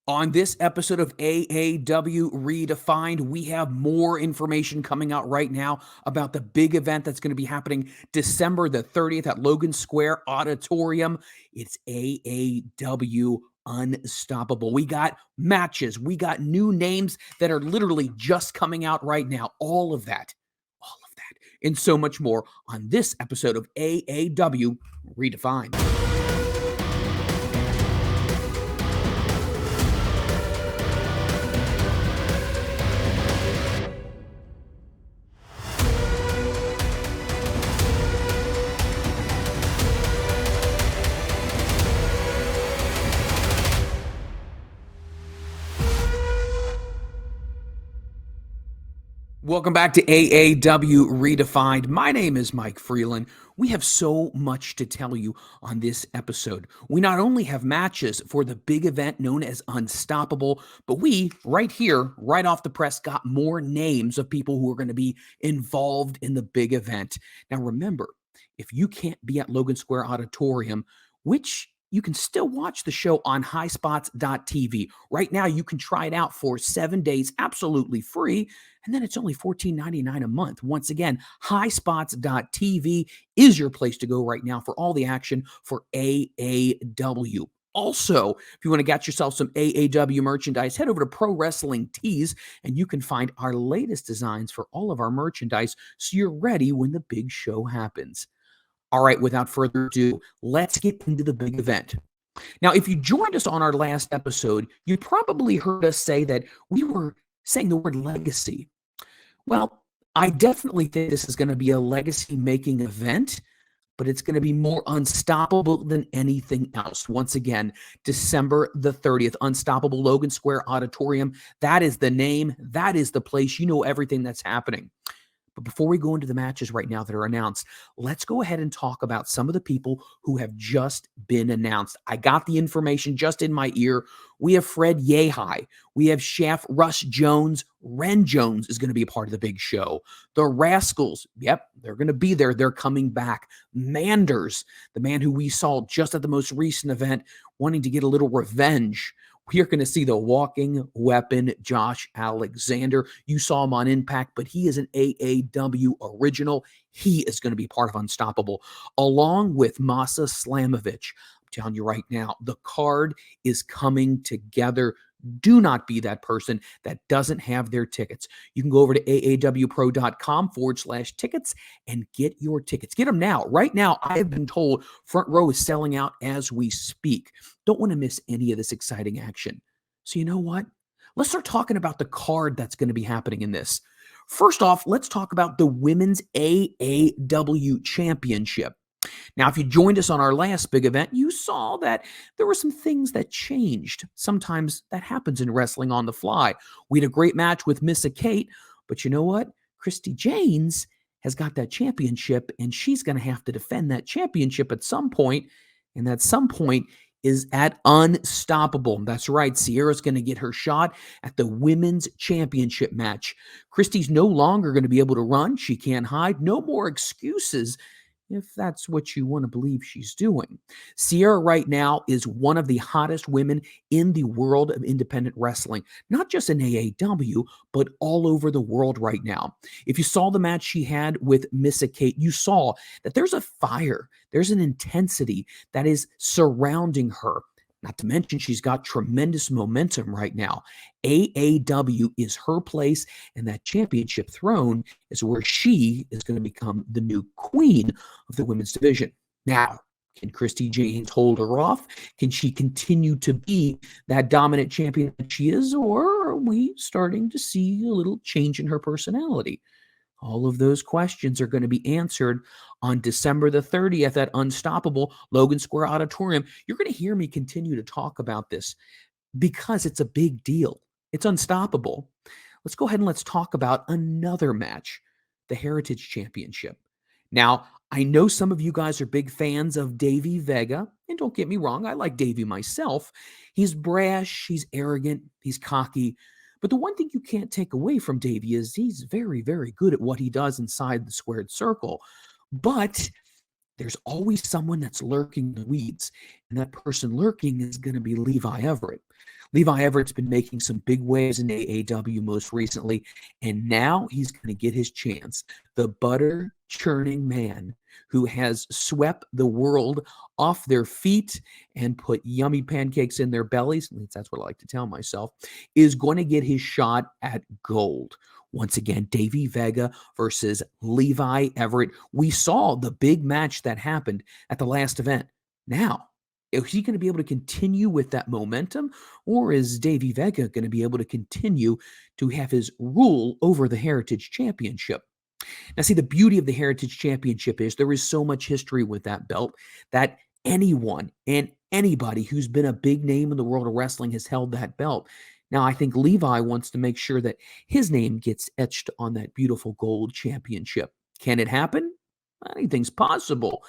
On this episode of AAW Redefined, we have more information coming out right now about the big event that's going to be happening December the 30th at Logan Square Auditorium. It's AAW Unstoppable. We got matches, we got new names that are literally just coming out right now. All of that, and so much more on this episode of AAW Redefined. Welcome back to AAW Redefined. My name is Mike Freland. We have so much to tell you on this episode. We not only have matches for the big event known as Unstoppable, but we, right here, right off the press, got more names of people who are going to be involved in the big event. Now, remember, if you can't be at Logan Square Auditorium, which you can still watch the show on highspots.tv. Right now, you can try it out for 7 days absolutely free, and then it's only $14.99 a month. Once again, highspots.tv is your place to go right now for all the action for AAW. Also, if you want to get yourself some AAW merchandise, head over to Pro Wrestling Tees, and you can find our latest designs for all of our merchandise so you're ready when the big show happens. All right, without further ado, let's get into the big event. Now, if you joined us on our last episode, you probably heard us say that we were saying the word legacy. Well, I definitely think this is going to be a legacy-making event, but it's going to be more unstoppable than anything else. Once again, December the 30th, Unstoppable Logan Square Auditorium. That is the name. That is the place. You know everything that's happening. But before we go into the matches right now that are announced, let's go ahead and talk about some of the people who have just been announced. I got the information just in my ear. We have Fred Yehi. We have Chef Russ Jones. Ren Jones is going to be a part of the big show. The Rascals, yep, they're going to be there. They're coming back. Manders, the man who we saw just at the most recent event, wanting to get a little revenge. We are going to see the walking weapon, Josh Alexander. You saw him on Impact, but he is an AAW original. He is going to be part of Unstoppable, along with Masa Slamovich. I'm telling you right now, the card is coming together. Do not be that person that doesn't have their tickets. You can go over to aawpro.com/tickets and get your tickets. Get them now. Right now, I have been told front row is selling out as we speak. Don't want to miss any of this exciting action. So you know what? Let's start talking about the card that's going to be happening in this. First off, let's talk about the Women's AAW Championship. Now, if you joined us on our last big event, you saw that there were some things that changed. Sometimes that happens in wrestling on the fly. We had a great match with Missa Kate, but you know what? Christy Janes has got that championship, and she's going to have to defend that championship at some point, and that some point is at Unstoppable. That's right. Sierra's going to get her shot at the Women's Championship match. Christy's no longer going to be able to run. She can't hide. No more excuses, if that's what you want to believe she's doing. Sierra right now is one of the hottest women in the world of independent wrestling, not just in AAW, but all over the world right now. If you saw the match she had with Missa Kate, you saw that there's a fire, there's an intensity that is surrounding her. Not to mention, she's got tremendous momentum right now. AAW is her place, and that championship throne is where she is going to become the new queen of the women's division. Now, can Christy Janes hold her off? Can she continue to be that dominant champion that she is, or are we starting to see a little change in her personality? All of those questions are going to be answered on December the 30th at Unstoppable Logan Square Auditorium. You're going to hear me continue to talk about this because it's a big deal. It's Unstoppable. Let's go ahead and let's talk about another match, the Heritage Championship. Now, I know some of you guys are big fans of Davey Vega, and don't get me wrong, I like Davey myself. He's brash, he's arrogant, he's cocky. But the one thing you can't take away from Davey is he's very, very good at what he does inside the squared circle. But there's always someone that's lurking in the weeds, and that person lurking is going to be Levi Everett. Levi Everett's been making some big waves in AAW most recently, and now he's going to get his chance. The butter churning man who has swept the world off their feet and put yummy pancakes in their bellies, at least that's what I like to tell myself, is going to get his shot at gold. Once again, Davey Vega versus Levi Everett. We saw the big match that happened at the last event. Now, is he going to be able to continue with that momentum, or is Davey Vega going to be able to continue to have his rule over the Heritage Championship? Now, see, the beauty of the Heritage Championship is there is so much history with that belt that anyone and anybody who's been a big name in the world of wrestling has held that belt. Now, I think Levi wants to make sure that his name gets etched on that beautiful gold championship. Can it happen? Anything's possible.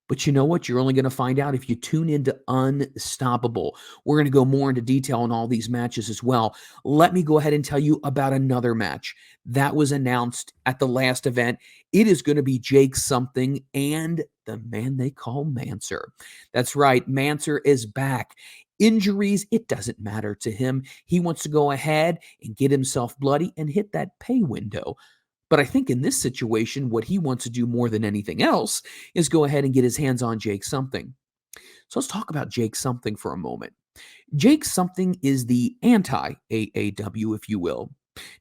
But you know what? You're only going to find out if you tune into Unstoppable. We're going to go more into detail on all these matches as well. Let me go ahead and tell you about another match that was announced at the last event. It is going to be Jake Something and the man they call Manser. That's right. Manser is back. Injuries, it doesn't matter to him. He wants to go ahead and get himself bloody and hit that pay window. But I think in this situation, what he wants to do more than anything else is go ahead and get his hands on Jake Something. So let's talk about Jake Something for a moment. Jake Something is the anti-AAW, if you will.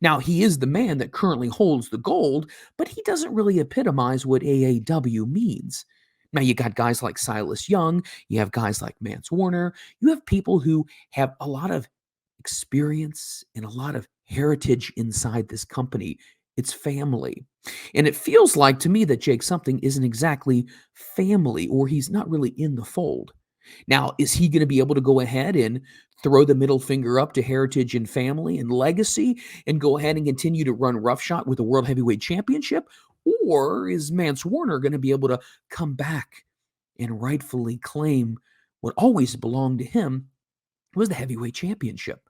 Now, he is the man that currently holds the gold, but he doesn't really epitomize what AAW means. Now, you got guys like Silas Young, you have guys like Mance Warner, you have people who have a lot of experience and a lot of heritage inside this company. It's family. And it feels like to me that Jake Something isn't exactly family, or he's not really in the fold. Now, is he going to be able to go ahead and throw the middle finger up to heritage and family and legacy and go ahead and continue to run roughshod with the World Heavyweight Championship? Or is Mance Warner going to be able to come back and rightfully claim what always belonged to him was the Heavyweight Championship?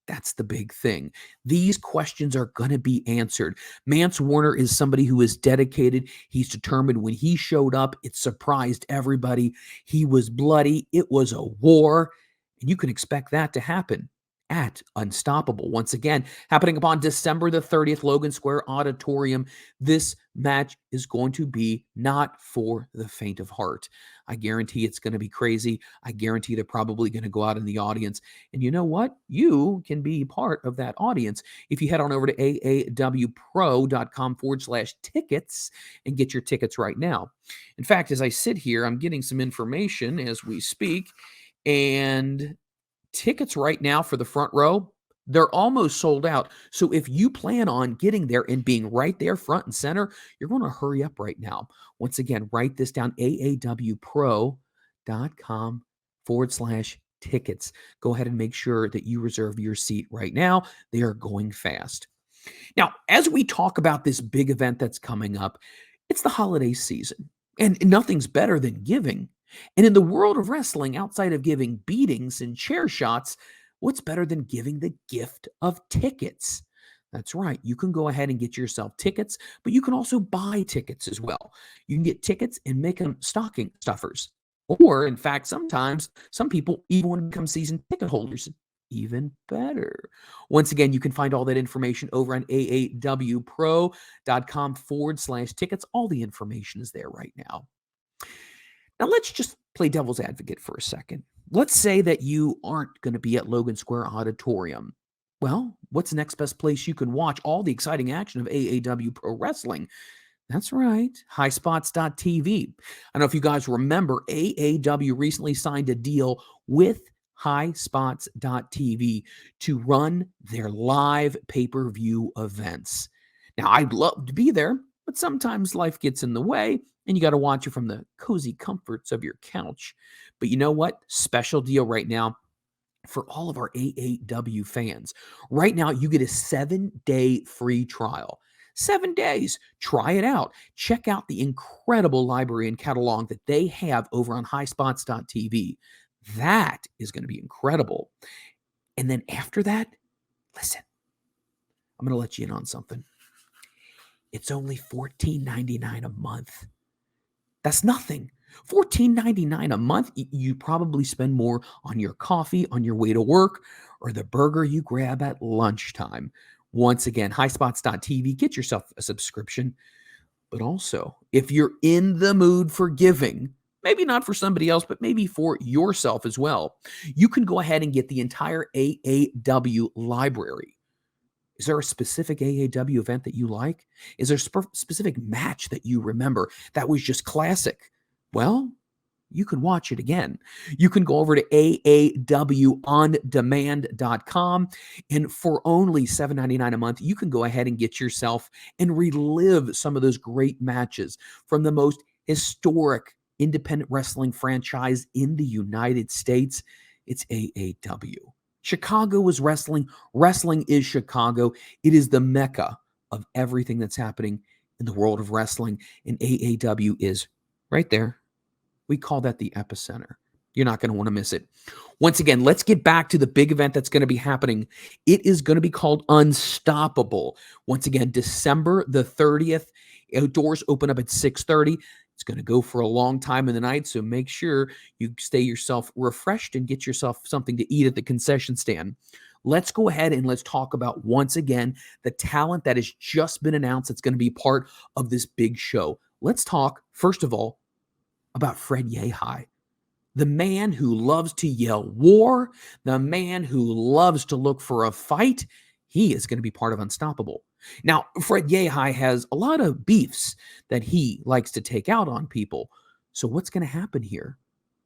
That's the big thing. These questions are going to be answered. Mance Warner is somebody who is dedicated. He's determined. When he showed up, it surprised everybody. He was bloody. It was a war. And you can expect that to happen at Unstoppable. Once again, happening upon December the 30th, Logan Square Auditorium. This match is going to be not for the faint of heart. I guarantee it's going to be crazy. I guarantee they're probably going to go out in the audience. And you know what? You can be part of that audience if you head on over to aawpro.com/tickets and get your tickets right now. In fact, as I sit here, I'm getting some information as we speak, and tickets right now for the front row, they're almost sold out. So if you plan on getting there and being right there front and center, you're going to hurry up right now. Once again, write this down, aawpro.com/tickets. Go ahead and make sure that you reserve your seat right now. They are going fast. Now, as we talk about this big event that's coming up, it's the holiday season, and nothing's better than giving. And in the world of wrestling, outside of giving beatings and chair shots, what's better than giving the gift of tickets? That's right. You can go ahead and get yourself tickets, but you can also buy tickets as well. You can get tickets and make them stocking stuffers. Or, in fact, sometimes some people even want to become season ticket holders. Even better. Once again, you can find all that information over on aawpro.com/tickets. All the information is there right now. Now, let's just play devil's advocate for a second. Let's say that you aren't going to be at Logan Square Auditorium. Well, what's the next best place you can watch all the exciting action of AAW Pro Wrestling? That's right, highspots.tv. I don't know if you guys remember, AAW recently signed a deal with highspots.tv to run their live pay-per-view events. Now, I'd love to be there, but sometimes life gets in the way, and you got to watch it from the cozy comforts of your couch. But you know what? Special deal right now for all of our AAW fans. Right now, you get a 7-day free trial. 7 days. Try it out. Check out the incredible library and catalog that they have over on highspots.tv. That is going to be incredible. And then after that, listen, I'm going to let you in on something. It's only $14.99 a month. That's nothing. $14.99 a month. You probably spend more on your coffee on your way to work or the burger you grab at lunchtime. Once again, highspots.tv, get yourself a subscription. But also, if you're in the mood for giving, maybe not for somebody else, but maybe for yourself as well, you can go ahead and get the entire AAW library. Is there a specific AAW event that you like? Is there a specific match that you remember that was just classic? Well, you can watch it again. You can go over to aawondemand.com, and for only $7.99 a month, you can go ahead and get yourself and relive some of those great matches from the most historic independent wrestling franchise in the United States. It's AAW. Chicago is wrestling. Wrestling is Chicago. It is the mecca of everything that's happening in the world of wrestling, and AAW is right there. We call that the epicenter. You're not going to want to miss it. Once again, let's get back to the big event that's going to be happening. It is going to be called Unstoppable. Once again, December the 30th. Doors open up at 6:30. It's going to go for a long time in the night, so make sure you stay yourself refreshed and get yourself something to eat at the concession stand. Let's go ahead and let's talk about, once again, the talent that has just been announced that's going to be part of this big show. Let's talk, first of all, about Fred Yehi, the man who loves to yell war, the man who loves to look for a fight. He is going to be part of Unstoppable. Now, Fred Yehi has a lot of beefs that he likes to take out on people. So what's going to happen here?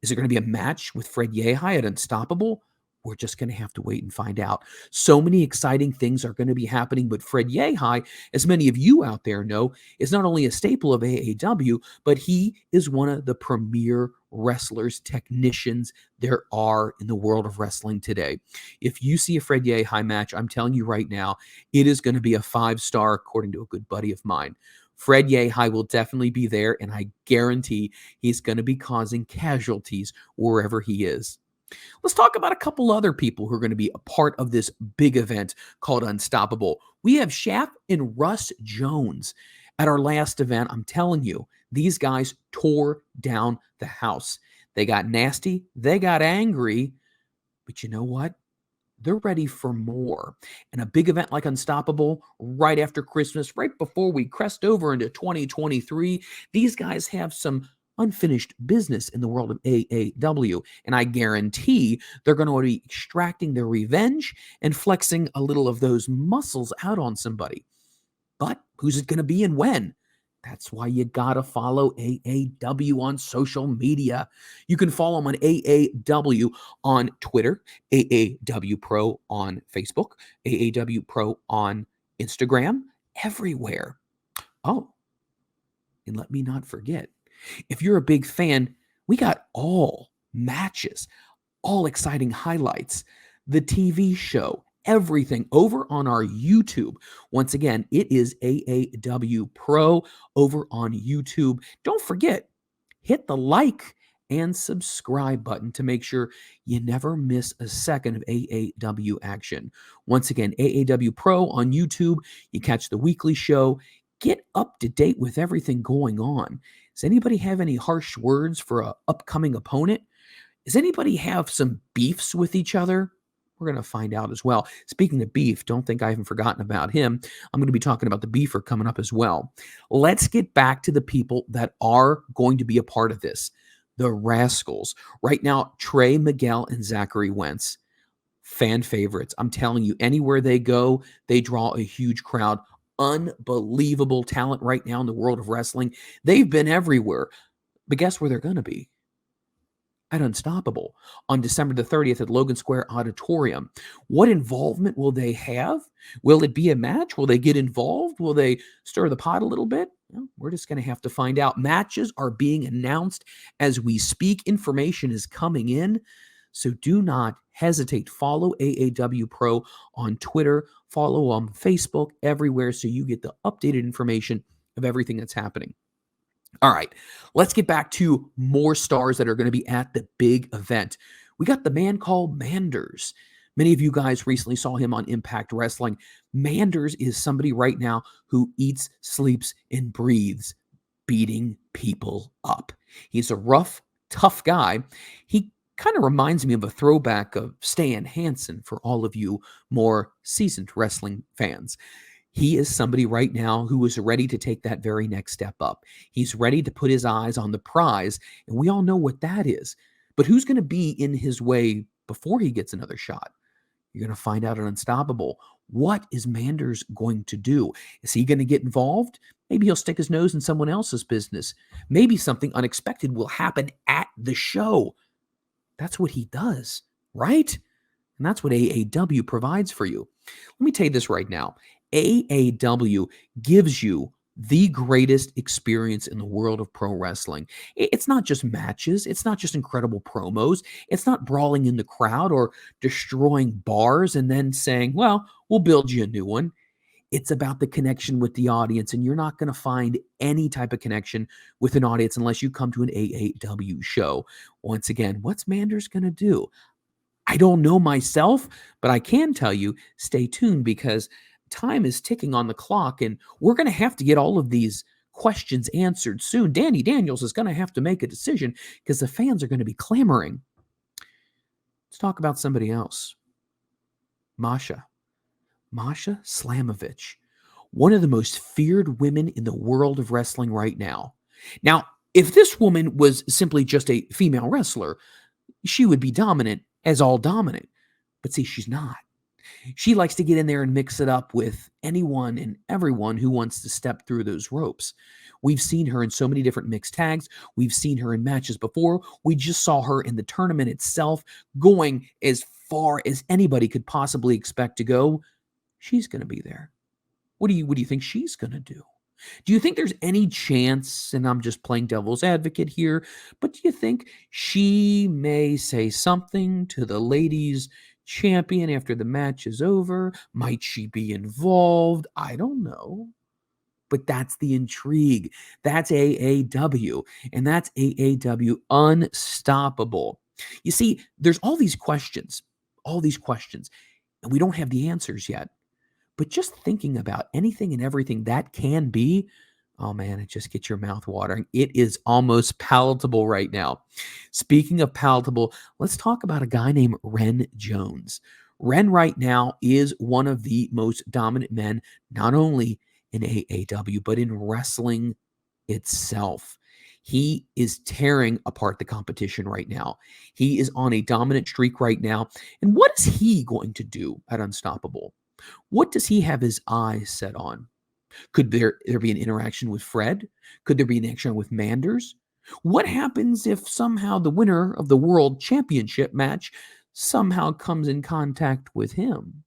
Is there going to be a match with Fred Yehi at Unstoppable? We're just going to have to wait and find out. So many exciting things are going to be happening, but Fred Yehi, as many of you out there know, is not only a staple of AAW, but he is one of the premier wrestlers, technicians there are in the world of wrestling today. If you see a Fred Yehi match, I'm telling you right now, it is going to be a 5-star, according to a good buddy of mine. Fred Yehi will definitely be there, and I guarantee he's going to be causing casualties wherever he is. Let's talk about a couple other people who are going to be a part of this big event called Unstoppable. We have Shaq and Russ Jones at our last event. I'm telling you, these guys tore down the house. They got nasty, they got angry, but you know what? They're ready for more. And a big event like Unstoppable right after Christmas, right before we crest over into 2023, these guys have some unfinished business in the world of AAW. And I guarantee they're going to be extracting their revenge and flexing a little of those muscles out on somebody. But who's it going to be and when? That's why you got to follow AAW on social media. You can follow them on AAW on Twitter, AAW Pro on Facebook, AAW Pro on Instagram, everywhere. Oh, and let me not forget, if you're a big fan, we got all matches, all exciting highlights, the TV show, everything over on our YouTube. Once again, it is AAW Pro over on YouTube. Don't forget, hit the like and subscribe button to make sure you never miss a second of AAW action. Once again, AAW Pro on YouTube. You catch the weekly show. Get up to date with everything going on. Does anybody have any harsh words for an upcoming opponent? Does anybody have some beefs with each other? We're going to find out as well. Speaking of beef, don't think I haven't forgotten about him. I'm going to be talking about the beefer coming up as well. Let's get back to the people that are going to be a part of this. The Rascals. Right now, Trey Miguel and Zachary Wentz, fan favorites. I'm telling you, anywhere they go, they draw a huge crowd. Unbelievable talent right now in the world of wrestling. They've been everywhere. But guess where they're going to be? At Unstoppable on December the 30th at Logan Square Auditorium. What involvement will they have? Will it be a match? Will they get involved? Will they stir the pot a little bit? Well, we're just going to have to find out. Matches are being announced as we speak. Information is coming in. So do not hesitate. Follow AAW Pro on Twitter. Follow on Facebook, everywhere, so you get the updated information of everything that's happening. All right, let's get back to more stars that are going to be at the big event. We got the man called Manders. Many of you guys recently saw him on Impact Wrestling. Manders is somebody right now who eats, sleeps, and breathes beating people up. He's a rough, tough guy. He kind of reminds me of a throwback of Stan Hansen for all of you more seasoned wrestling fans. He is somebody right now who is ready to take that very next step up. He's ready to put his eyes on the prize, and we all know what that is. But who's going to be in his way before he gets another shot? You're going to find out on Unstoppable. What is Manders going to do? Is he going to get involved? Maybe he'll stick his nose in someone else's business. Maybe something unexpected will happen at the show. That's what he does, right? And that's what AAW provides for you. Let me tell you this right now. AAW gives you the greatest experience in the world of pro wrestling. It's not just matches. It's not just incredible promos. It's not brawling in the crowd or destroying bars and then saying, well, we'll build you a new one. It's about the connection with the audience, and you're not going to find any type of connection with an audience unless you come to an AAW show. Once again, what's Manders going to do? I don't know myself, but I can tell you, stay tuned because time is ticking on the clock and we're going to have to get all of these questions answered soon. Danny Daniels is going to have to make a decision because the fans are going to be clamoring. Let's talk about somebody else. Masha Slamovich, one of the most feared women in the world of wrestling right now. Now, if this woman was simply just a female wrestler, she would be dominant as all dominant. But see, she's not. She likes to get in there and mix it up with anyone and everyone who wants to step through those ropes. We've seen her in so many different mixed tags. We've seen her in matches before. We just saw her in the tournament itself going as far as anybody could possibly expect to go. She's going to be there. What do you think she's going to do? Do you think there's any chance, and I'm just playing devil's advocate here, but do you think she may say something to the ladies' champion after the match is over? Might she be involved? I don't know. But that's the intrigue. That's AAW, and that's AAW Unstoppable. You see, there's all these questions, and we don't have the answers yet. But just thinking about anything and everything that can be, oh man, it just gets your mouth watering. It is almost palatable right now. Speaking of palatable, let's talk about a guy named Ren Jones. Ren right now is one of the most dominant men, not only in AAW, but in wrestling itself. He is tearing apart the competition right now. He is on a dominant streak right now. And what is he going to do at Unstoppable? What does he have his eyes set on? Could there be an interaction with Fred? Could there be an interaction with Manders? What happens if somehow the winner of the World Championship match somehow comes in contact with him?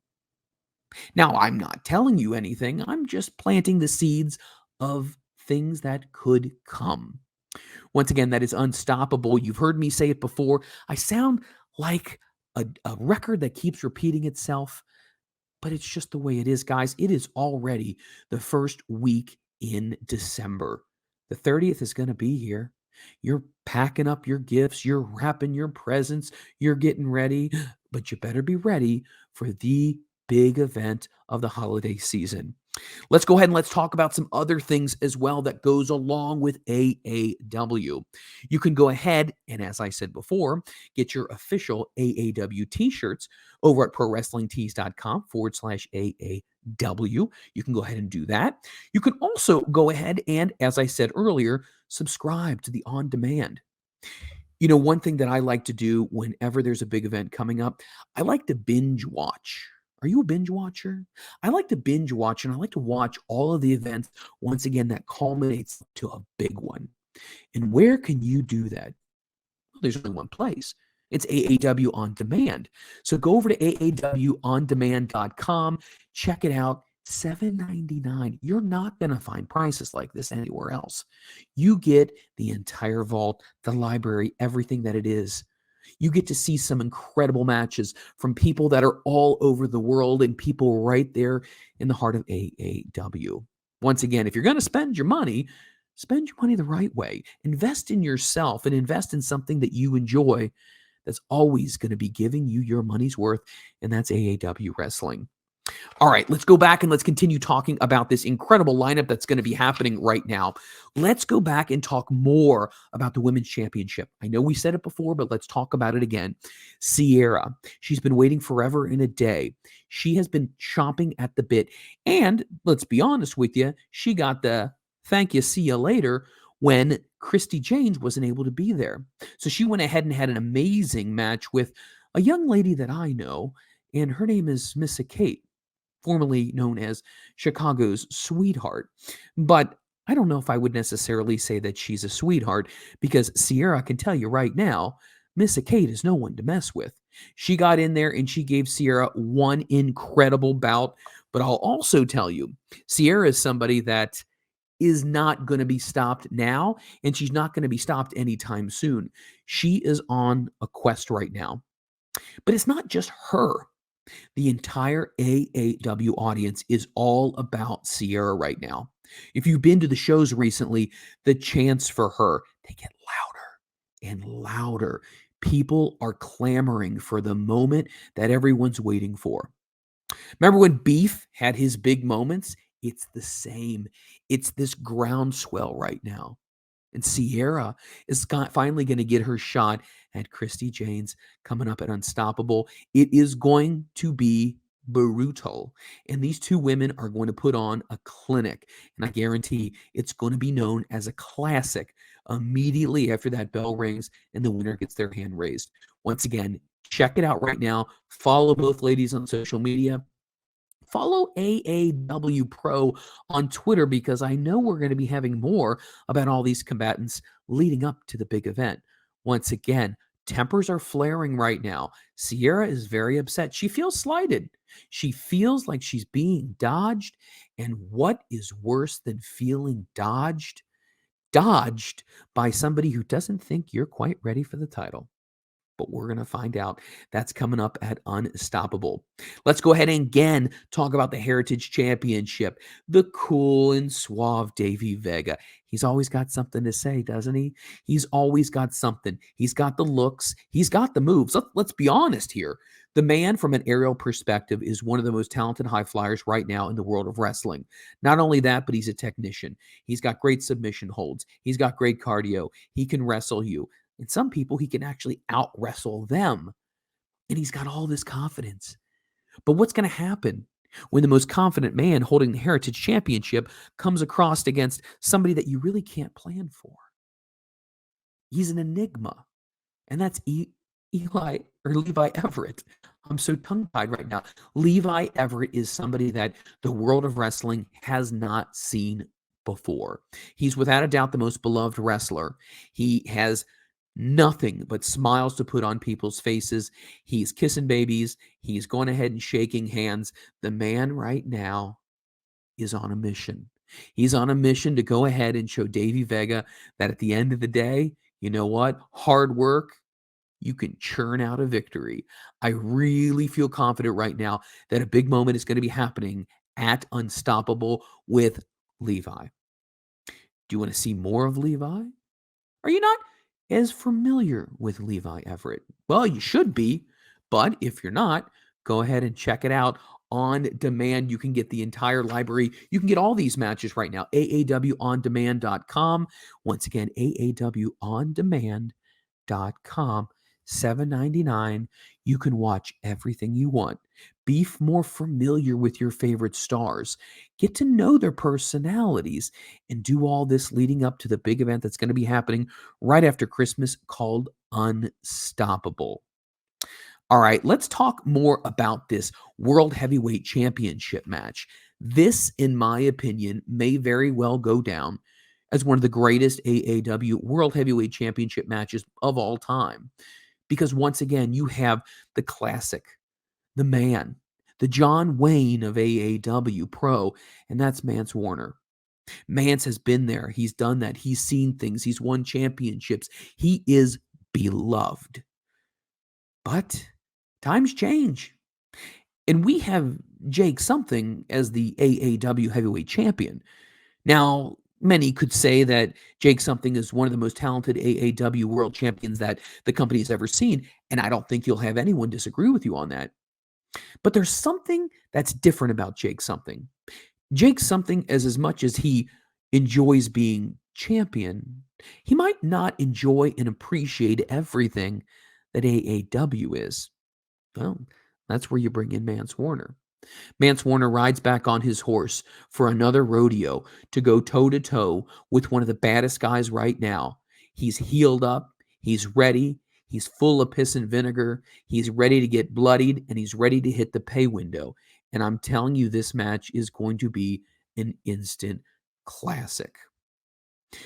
Now, I'm not telling you anything. I'm just planting the seeds of things that could come. Once again, that is Unstoppable. You've heard me say it before. I sound like a record that keeps repeating itself. But it's just the way it is, guys. It is already the first week in December. The 30th is going to be here. You're packing up your gifts. You're wrapping your presents. You're getting ready. But you better be ready for the big event of the holiday season. Let's go ahead and let's talk about some other things as well that goes along with AAW. You can go ahead and, as I said before, get your official AAW t-shirts over at prowrestlingtees.com/AAW. You can go ahead and do that. You can also go ahead and, as I said earlier, subscribe to the On Demand. You know, one thing that I like to do whenever there's a big event coming up, I like to binge watch. Are you a binge watcher? I like to binge watch, and I like to watch all of the events, once again, that culminates to a big one. And where can you do that? Well, there's only one place. It's AAW On Demand. So go over to aawondemand.com. Check it out. $7.99. You're not going to find prices like this anywhere else. You get the entire vault, the library, everything that it is. You get to see some incredible matches from people that are all over the world and people right there in the heart of AAW. Once again, if you're going to spend your money the right way. Invest in yourself and invest in something that you enjoy that's always going to be giving you your money's worth, and that's AAW Wrestling. All right, let's go back and let's continue talking about this incredible lineup that's going to be happening right now. Let's go back and talk more about the women's championship. I know we said it before, but let's talk about it again. Sierra, she's been waiting forever and a day. She has been chomping at the bit. And let's be honest with you, she got the thank you, see you later when Christy James wasn't able to be there. So she went ahead and had an amazing match with a young lady that I know, and her name is Missa Kate, formerly known as Chicago's sweetheart. But I don't know if I would necessarily say that she's a sweetheart, because Sierra can tell you right now, Missa Kate is no one to mess with. She got in there and she gave Sierra one incredible bout. But I'll also tell you, Sierra is somebody that is not going to be stopped now, and she's not going to be stopped anytime soon. She is on a quest right now. But it's not just her. The entire AAW audience is all about Sierra right now. If you've been to the shows recently, the chants for her, they get louder and louder. People are clamoring for the moment that everyone's waiting for. Remember when Beef had his big moments? It's the same. It's this groundswell right now. And Sierra is finally going to get her shot at Christy James coming up at Unstoppable. It is going to be brutal. And these two women are going to put on a clinic. And I guarantee it's going to be known as a classic immediately after that bell rings and the winner gets their hand raised. Once again, check it out right now. Follow both ladies on social media. Follow AAW Pro on Twitter, because I know we're going to be having more about all these combatants leading up to the big event. Once again, tempers are flaring right now. Sierra is very upset. She feels slighted. She feels like she's being dodged. And what is worse than feeling dodged? Dodged by somebody who doesn't think you're quite ready for the title. But we're going to find out. That's coming up at Unstoppable. Let's go ahead and again talk about the Heritage Championship. The cool and suave Davey Vega. He's always got something to say, doesn't he? He's always got something. He's got the looks. He's got the moves. Let's be honest here. The man, from an aerial perspective, is one of the most talented high flyers right now in the world of wrestling. Not only that, but he's a technician. He's got great submission holds. He's got great cardio. He can wrestle you. And some people, he can actually out-wrestle them. And he's got all this confidence. But what's going to happen when the most confident man holding the Heritage Championship comes across against somebody that you really can't plan for? He's an enigma. And that's Levi Everett. I'm so tongue-tied right now. Levi Everett is somebody that the world of wrestling has not seen before. He's without a doubt the most beloved wrestler. He has nothing but smiles to put on people's faces. He's kissing babies. He's going ahead and shaking hands. The man right now is on a mission. He's on a mission to go ahead and show Davey Vega that at the end of the day, you know what? Hard work, you can churn out a victory. I really feel confident right now that a big moment is going to be happening at Unstoppable with Levi. Do you want to see more of Levi? Are you not as familiar with Levi Everett? Well, you should be, but if you're not, go ahead and check it out on demand. You can get the entire library. You can get all these matches right now. AAWOnDemand.com. Once again, AAWOnDemand.com. $7.99. You can watch everything you want. Be more familiar with your favorite stars. Get to know their personalities, and do all this leading up to the big event that's going to be happening right after Christmas called Unstoppable. All right, let's talk more about this World Heavyweight Championship match. This, in my opinion, may very well go down as one of the greatest AAW World Heavyweight Championship matches of all time. Because once again, you have the classic, the man, the John Wayne of AAW Pro, and that's Mance Warner. Mance has been there. He's done that. He's seen things. He's won championships. He is beloved. But times change. And we have Jake Something as the AAW Heavyweight Champion. Now, many could say that Jake Something is one of the most talented AAW World Champions that the company has ever seen, and I don't think you'll have anyone disagree with you on that. But there's something that's different about Jake Something. Jake Something, as much as he enjoys being champion, he might not enjoy and appreciate everything that AAW is. Well, that's where you bring in Mance Warner. Mance Warner rides back on his horse for another rodeo to go toe to toe with one of the baddest guys right now. He's healed up, he's ready, he's full of piss and vinegar, he's ready to get bloodied, and he's ready to hit the pay window. And I'm telling you, this match is going to be an instant classic.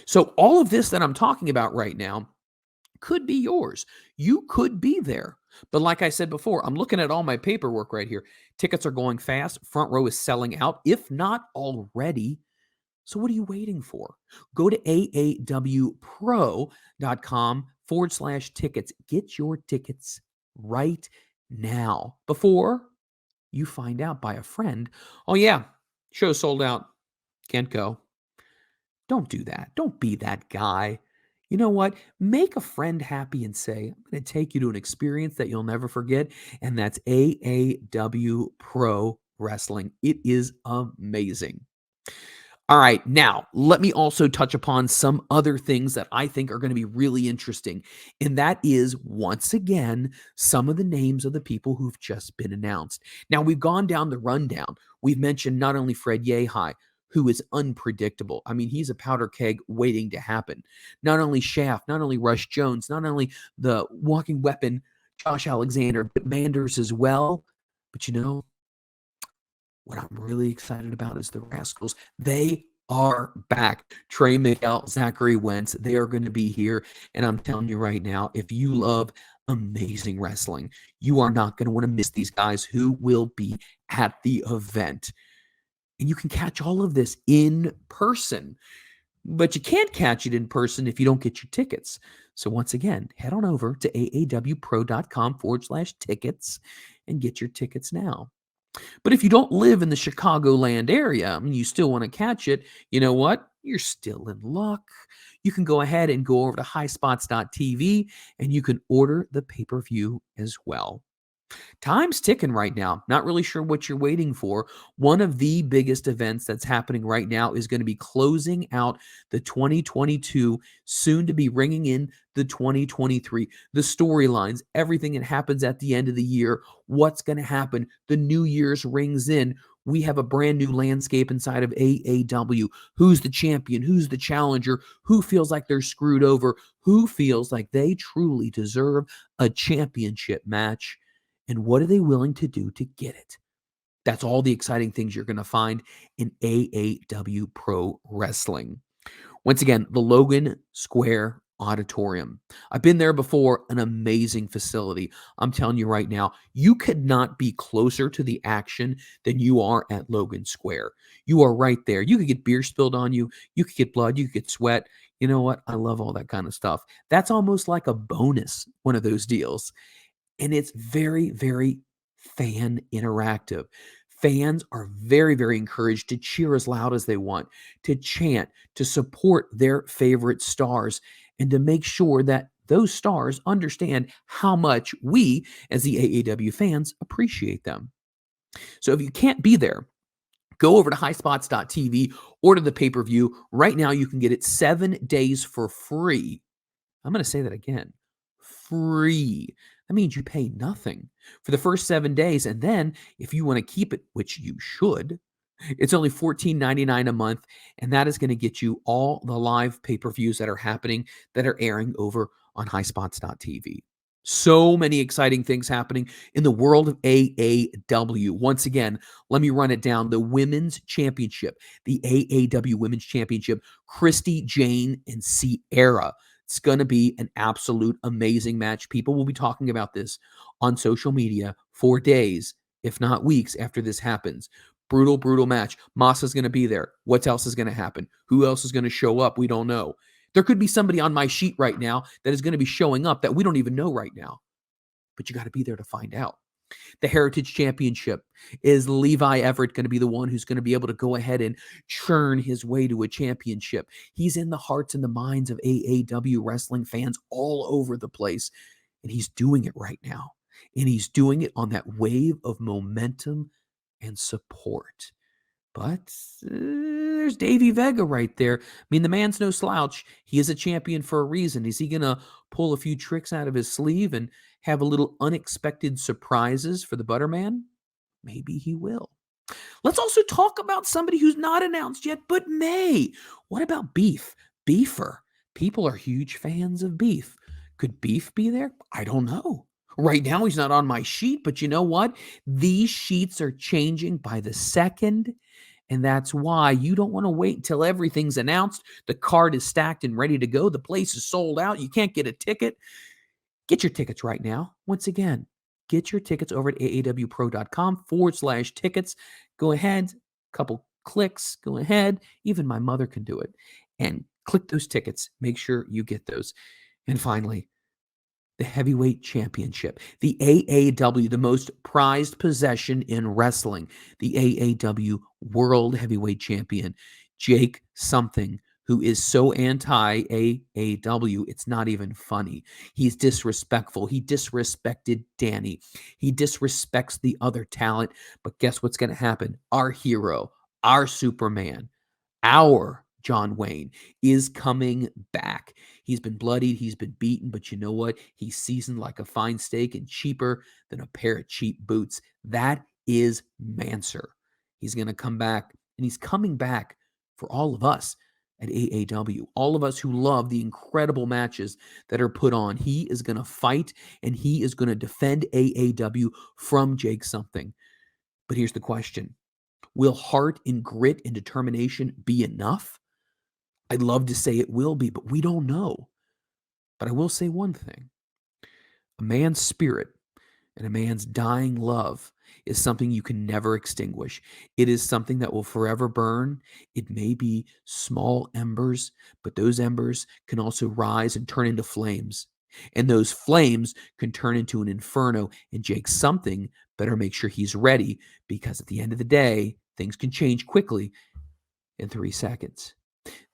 So, all of this that I'm talking about right now could be yours. You could be there. But like I said before, I'm looking at all my paperwork right here. Tickets are going fast. Front row is selling out, if not already. So what are you waiting for? Go to aawpro.com/tickets. Get your tickets right now before you find out by a friend, oh yeah, show sold out. Can't go. Don't do that. Don't be that guy. You know what? Make a friend happy and say, I'm going to take you to an experience that you'll never forget. And that's AAW Pro Wrestling. It is amazing. All right, now let me also touch upon some other things that I think are going to be really interesting. And that is, once again, some of the names of the people who've just been announced. Now, we've gone down the rundown. We've mentioned not only Fred Yehai, who is unpredictable. I mean, he's a powder keg waiting to happen. Not only Shaft, not only Rush Jones, not only the walking weapon, Josh Alexander, but Manders as well. But you know, what I'm really excited about is the Rascals. They are back. Trey Miguel, Zachary Wentz, they are going to be here. And I'm telling you right now, if you love amazing wrestling, you are not going to want to miss these guys who will be at the event. And you can catch all of this in person, but you can't catch it in person if you don't get your tickets. So once again, head on over to aawpro.com/tickets and get your tickets now. But if you don't live in the Chicagoland area and you still want to catch it, you know what? You're still in luck. You can go ahead and go over to highspots.tv and you can order the pay-per-view as well. Time's ticking right now. Not really sure what you're waiting for. One of the biggest events that's happening right now is going to be closing out the 2022, soon to be ringing in the 2023. The storylines, everything that happens at the end of the year, what's going to happen. The New Year's rings in. We have a brand new landscape inside of AAW. Who's the champion? Who's the challenger? Who feels like they're screwed over? Who feels like they truly deserve a championship match? And what are they willing to do to get it? That's all the exciting things you're going to find in AAW Pro Wrestling. Once again, the Logan Square Auditorium. I've been there before, an amazing facility. I'm telling you right now, you could not be closer to the action than you are at Logan Square. You are right there. You could get beer spilled on you. You could get blood. You could get sweat. You know what? I love all that kind of stuff. That's almost like a bonus, one of those deals. And it's very, very fan interactive. Fans are very, very encouraged to cheer as loud as they want, to chant, to support their favorite stars, and to make sure that those stars understand how much we, as the AAW fans, appreciate them. So if you can't be there, go over to highspots.tv, order the pay-per-view. Right now, you can get it 7 days for free. I'm going to say that again. Free. That means you pay nothing for the first 7 days. And then if you want to keep it, which you should, it's only $14.99 a month. And that is going to get you all the live pay-per-views that are happening, that are airing over on highspots.tv. So many exciting things happening in the world of AAW. Once again, let me run it down. The Women's Championship, the AAW Women's Championship, Christy, Jane, and Sierra. It's going to be an absolute amazing match. People will be talking about this on social media for days, if not weeks, after this happens. Brutal, brutal match. Masa's going to be there. What else is going to happen? Who else is going to show up? We don't know. There could be somebody on my sheet right now that is going to be showing up that we don't even know right now. But you got to be there to find out. The Heritage Championship. Is Levi Everett going to be the one who's going to be able to go ahead and churn his way to a championship? He's in the hearts and the minds of AAW wrestling fans all over the place, and he's doing it right now. And he's doing it on that wave of momentum and support. But there's Davey Vega right there. I mean, the man's no slouch. He is a champion for a reason. Is he going to pull a few tricks out of his sleeve and have a little unexpected surprises for the Butterman? Maybe he will. Let's also talk about somebody who's not announced yet, but may. What about Beef? Beefer. People are huge fans of Beef. Could Beef be there? I don't know. Right now, he's not on my sheet, but you know what? These sheets are changing by the second. And that's why you don't want to wait until everything's announced. The card is stacked and ready to go. The place is sold out. You can't get a ticket. Get your tickets right now. Once again, get your tickets over at aawpro.com/tickets. Go ahead, couple clicks, go ahead. Even my mother can do it. And click those tickets. Make sure you get those. And finally, the heavyweight championship, the AAW, the most prized possession in wrestling, the AAW World Heavyweight Champion, Jake something, who is so anti-AAW, it's not even funny. He's disrespectful. He disrespected Danny. He disrespects the other talent. But guess what's going to happen? Our hero, our Superman, our John Wayne is coming back. He's been bloodied, he's been beaten, but you know what? He's seasoned like a fine steak and cheaper than a pair of cheap boots. That is Manser. He's going to come back, and he's coming back for all of us at AAW, all of us who love the incredible matches that are put on. He is going to fight, and he is going to defend AAW from Jake something. But here's the question. Will heart and grit and determination be enough? I'd love to say it will be, but we don't know. But I will say one thing. A man's spirit and a man's dying love is something you can never extinguish. It is something that will forever burn. It may be small embers, but those embers can also rise and turn into flames. And those flames can turn into an inferno. And Jake something better make sure he's ready, because at the end of the day, things can change quickly in 3 seconds.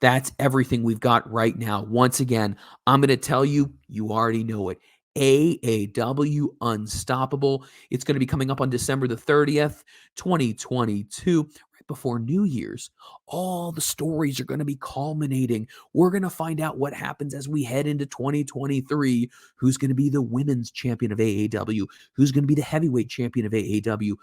That's everything we've got right now. Once again, I'm going to tell you, you already know it. AAW Unstoppable. It's going to be coming up on December the 30th, 2022, right before New Year's. All the stories are going to be culminating. We're going to find out what happens as we head into 2023. Who's going to be the women's champion of AAW? Who's going to be the heavyweight champion of AAW?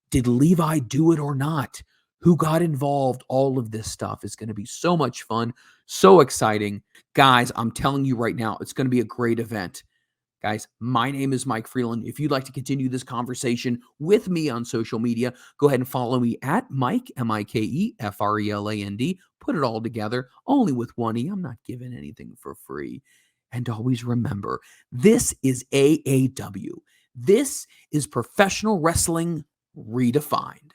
Did Levi do it or not? Who got involved? All of this stuff is going to be so much fun, so exciting. Guys, I'm telling you right now, it's going to be a great event. Guys, my name is Mike Freland. If you'd like to continue this conversation with me on social media, go ahead and follow me at Mike, MikeFreland. Put it all together, only with one E. I'm not giving anything for free. And always remember, this is AAW. This is professional wrestling redefined.